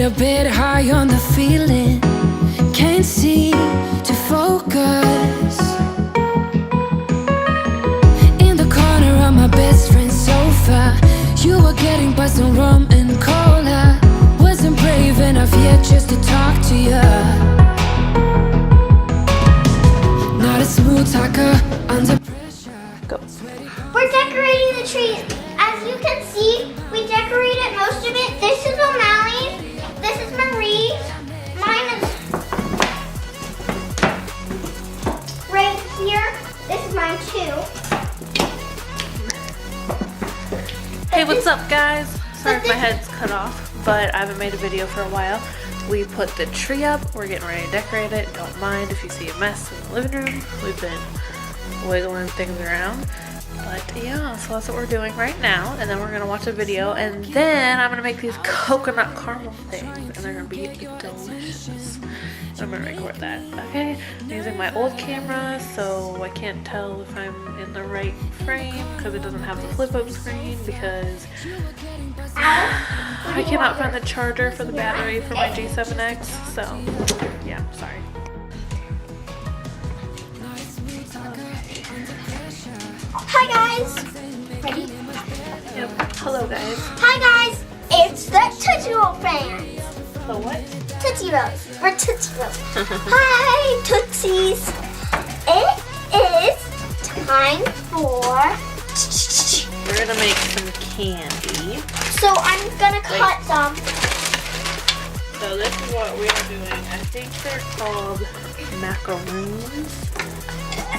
little bit high on the feeling, can't seem to focus. In the corner of my best friend's sofa, you were getting buzzed on rum and cola. Wasn't brave enough yet just to talk to you. Not a smooth talker under pressure. Go. We're decorating the tree. As you can see, we decorated most of it. This is O'Malley's. This is Marie's. Mine is right here. This is mine too. Hey, what's up, guys? Sorry if my head's cut off, but I haven't made a video for a while. We put the tree up. We're getting ready to decorate it. Don't mind if you see a mess in the living room. We've been wiggling things around. But yeah, so that's what we're doing right now. And then we're going to watch a video. And then I'm going to make these coconut caramel things. And they're going to be delicious. I'm going to record that. Okay? I'm using my old camera, so I can't tell if I'm in the right frame because it doesn't have the flip-up screen, because I cannot find the charger for the battery for my G7X. So yeah, sorry. Hi guys. Ready? Yep. Hello guys. Hi guys. It's the Tootsie Roll fans. So what? Tootsie Rolls. We're Tootsie Rolls. Hi Tootsies. It is time for. We're gonna make some candy. So I'm gonna cut some. So this is what we are doing. I think they're called macaroons.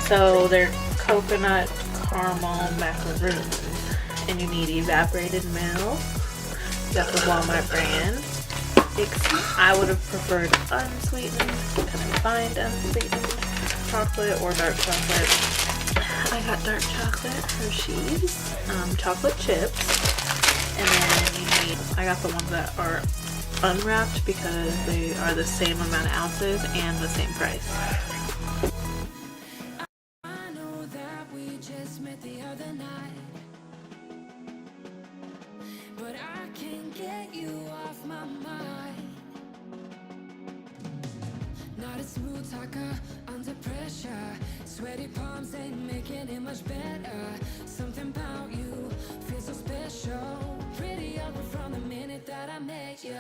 So they're coconut caramel macaroons. And you need evaporated milk. You got the Walmart brand. I would have preferred unsweetened. Couldn't find unsweetened chocolate or dark chocolate. I got dark chocolate, Hershey's, chocolate chips, and then you need, I got the ones that are unwrapped because they are the same amount of ounces and the same price. I know that we just met the other night, but I can't get you off my mind. Not a smooth talker under pressure. Sweaty palms ain't making it much better. Something about you feels so special. Pretty over from the minute that I met you.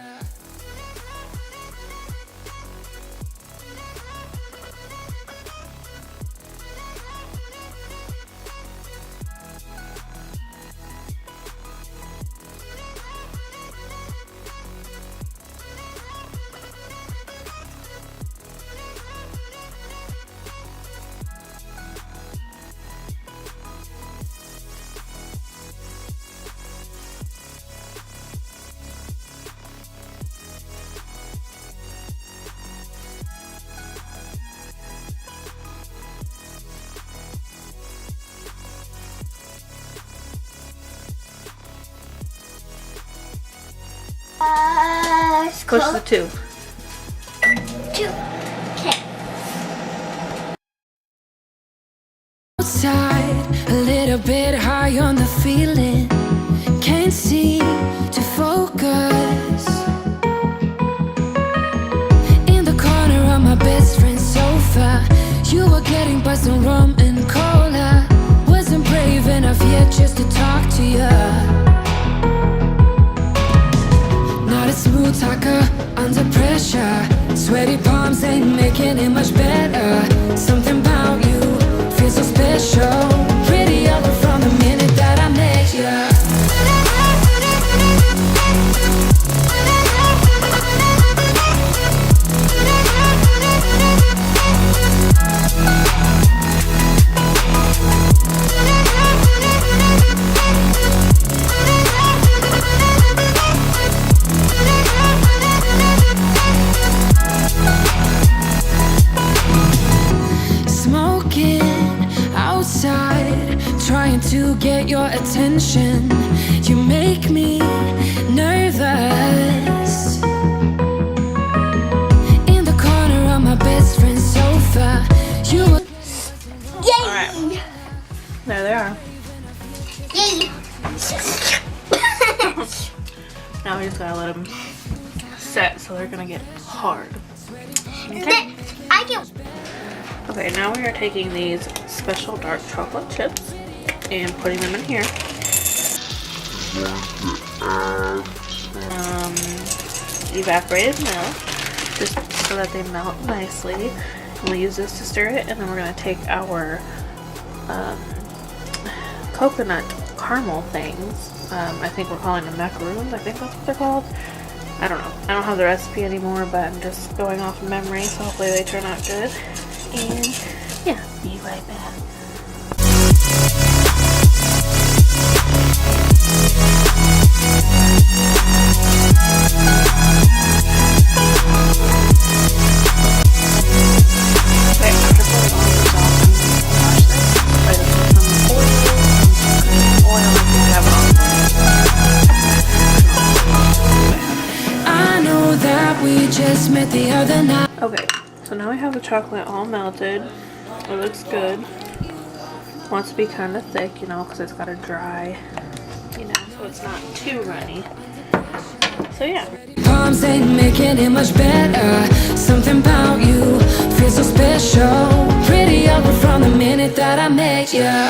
Push the two. Two. Okay. Outside, a little bit high on the feeling, can't seem to focus. In the corner of my best friend's sofa, you were getting buzzed on rum and cola. Wasn't brave enough yet just to talk to you. Not a smooth talker under pressure. Sweaty palms ain't making it much better. Something about you feels so special. Pretty over from the minute that I met you. Trying to get your attention, you make me nervous. In the corner of my best friend's sofa, you were. Yay! Alright. There they are. Yay! Now we just gotta let them set, so they're gonna get hard. Okay. Okay, now we are taking these special dark chocolate chips and putting them in here. Evaporated milk, just so that they melt nicely. And we'll use this to stir it, and then we're gonna take our coconut caramel things. I think we're calling them macaroons. I think that's what they're called. I don't know. I don't have the recipe anymore, but I'm just going off of memory, so hopefully they turn out good. And yeah, be right back. Just met the other night. Okay, so now we have the chocolate all melted. It looks good. Wants to be kind of thick, you know, because it's got to dry, you know, so it's not too runny. So yeah. Palms ain't making it much better. Something about you feels so special. Pretty over from the minute that I met you.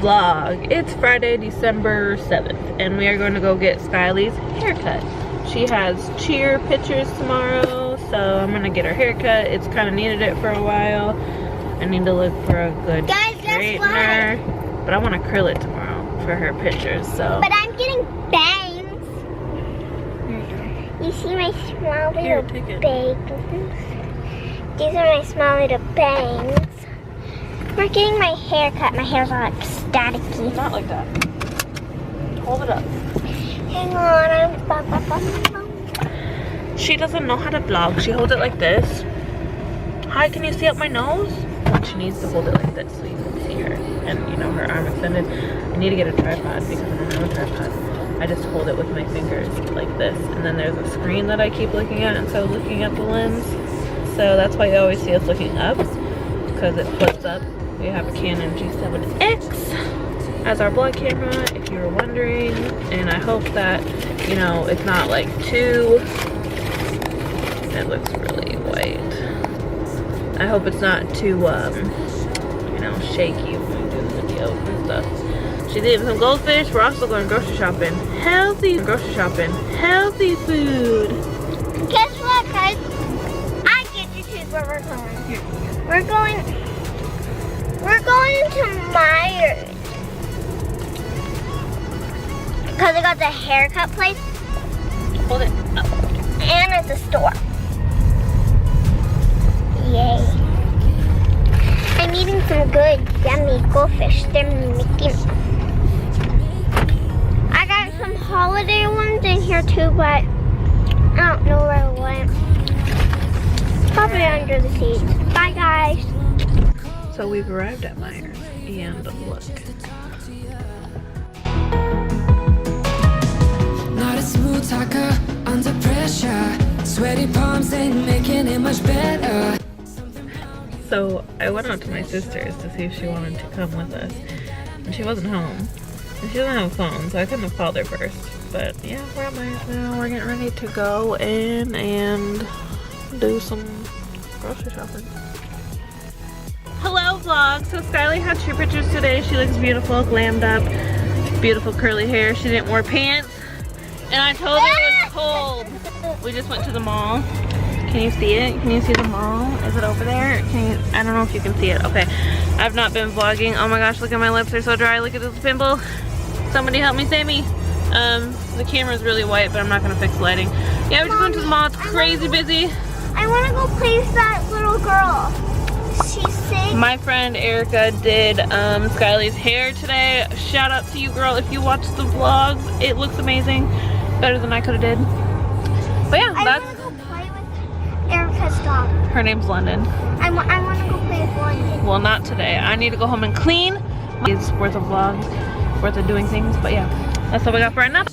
Vlog. It's Friday, December 7th, and we are going to go get Skylee's haircut. She has cheer pictures tomorrow, so I'm gonna get her haircut. It's kind of needed it for a while. I need to look for a good straightener, but I want to curl it tomorrow for her pictures. So. But I'm getting bangs. You see my small little bangs? These are my small little bangs. We're getting my hair cut. My hair's all staticky. Not like that. Hold it up. Hang on. She doesn't know how to vlog. She holds it like this. Hi, can you see up my nose? She needs to hold it like this so you can see her. And you know, her arm extended. I need to get a tripod because I don't have a tripod. I just hold it with my fingers like this. And then there's a screen that I keep looking at instead of looking at the lens. So that's why you always see us looking up, because it flips up. We have a Canon G7X as our vlog camera, if you were wondering, and I hope that, you know, it's not like too, it looks really white. I hope it's not too, you know, shaky when we do the videos and stuff. She's eating some goldfish. We're also going grocery shopping. Healthy healthy food. Guess what, guys? I get to choose where we're going. We're going to Myers. Because I got the haircut place. Hold it up. And it's a store. Yay. I'm eating some good, yummy goldfish. They're making... I got some holiday ones in here too, but I don't know where I went. Probably under the seats. Bye, guys. So we've arrived at Myers, and look. Not a smooth talker under pressure. Sweaty palms ain't making it much better. So I went out to my sister's to see if she wanted to come with us, and she wasn't home. And she doesn't have a phone, so I couldn't have called her first. But yeah, we're at Myers now. We're getting ready to go in and do some grocery shopping. Hello vlog. So Skylee had cheer pictures today. She looks beautiful, glammed up, beautiful curly hair. She didn't wear pants, and I told her it was cold. We just went to the mall. Can you see it? Can you see the mall? Is it over there? I don't know if you can see it. Okay, I've not been vlogging. Oh my gosh, look at my lips, they're so dry. Look at this pimple. Somebody help me, Sammy. The camera's really white, but I'm not gonna fix lighting. Yeah, we just went to the mall. It's crazy busy. I want to go play with that little girl. She's sick. My friend Erica did Skylee's hair today. Shout out to you, girl. If you watch the vlogs, it looks amazing. Better than I could have did. But yeah, I that's... want to go play with Erica's dog. Her name's London. I want to go play with London. Well, not today. I need to go home and clean. It's worth of vlogs, worth of doing things. But yeah, that's all we got for right now.